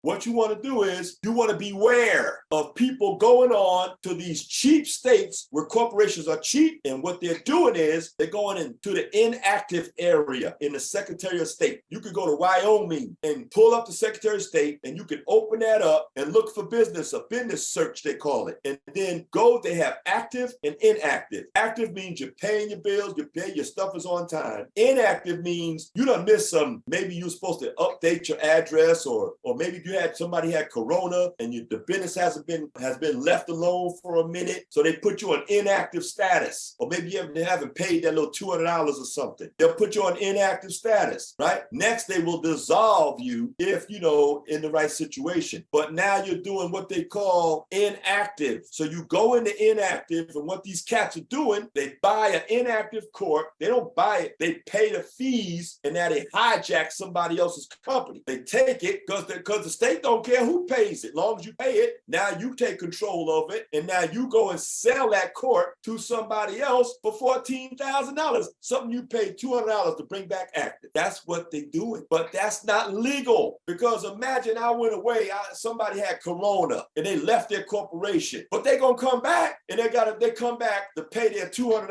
what you want to do is you want to beware of people going on to these cheap states where corporations are cheap. And what they're doing is they're going into the inactive area in the Secretary of State. You could go to Wyoming and pull up the Secretary of State, and you can open that up and look for business, a business search, they call it. And then they have active and inactive. Active means you're paying your bills, your stuff is on time. Inactive means you done missed some, maybe you're supposed to update your address, or maybe somebody had corona and the business has been left alone for a minute. So they put you on inactive status. Or maybe you haven't paid that little $200 or something. They'll put you on inactive status, right? Next, they will dissolve you if, in the right situation. But now you're doing what they call inactive. So you go into inactive, and what these cats are doing, they buy an inactive court. They don't buy it. They pay the fees, and now they hijack somebody else's company. They take it because the state don't care who pays it. As long as you pay it, now you take control of it, and now you go and sell that court to somebody else for $14,000. Something you paid $200 to bring back active. That's what they're doing. But that's not legal, because imagine I went away, somebody had corona, and they left their corporation, but they're going to come back, and they come back to pay their $200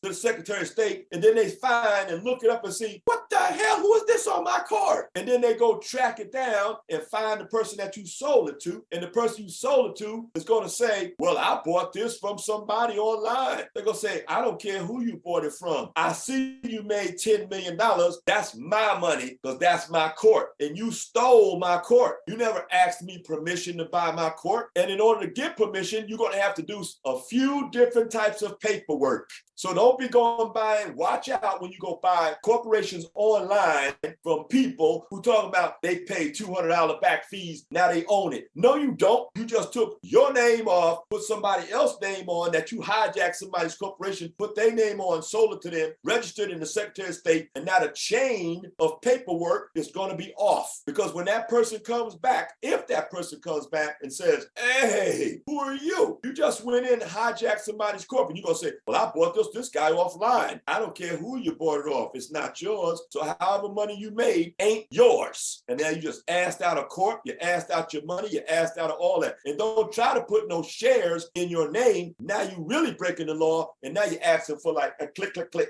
to the Secretary of State, and then they find and look it up and see, what the hell, who is this on my card? And then they go track it down and find the person that you sold it to, and the person you sold it to is going to say, well, I bought this from somebody online. They're going to say, I don't care who you bought it from. I see you made $10 million. That's my money, because that's my court, and you stole my court. You never asked me permission to buy my court. And in order to get permission, you're going to have to do a few different types of paperwork. So don't be going buying, watch out when you go buy corporations online from people who talk about they pay $200 back fees, now they own it. No, you don't. You just took your name off, put somebody else's name on, that you hijacked somebody's corporation, put their name on, sold it to them, registered in the Secretary of State, and now the chain of paperwork is going to be off. Because when that person comes back, if that person comes back and says, hey, who are you? You just went in and hijacked somebody's corp, and you're going to say, well, I bought this guy offline. I don't care who you bought it off. It's not yours. So however money you made ain't yours. And now you just asked out of court, you asked out your money, you asked out of all that. And don't try to put no shares in your name. Now you really breaking the law, and now you're asking for like a click, click, click.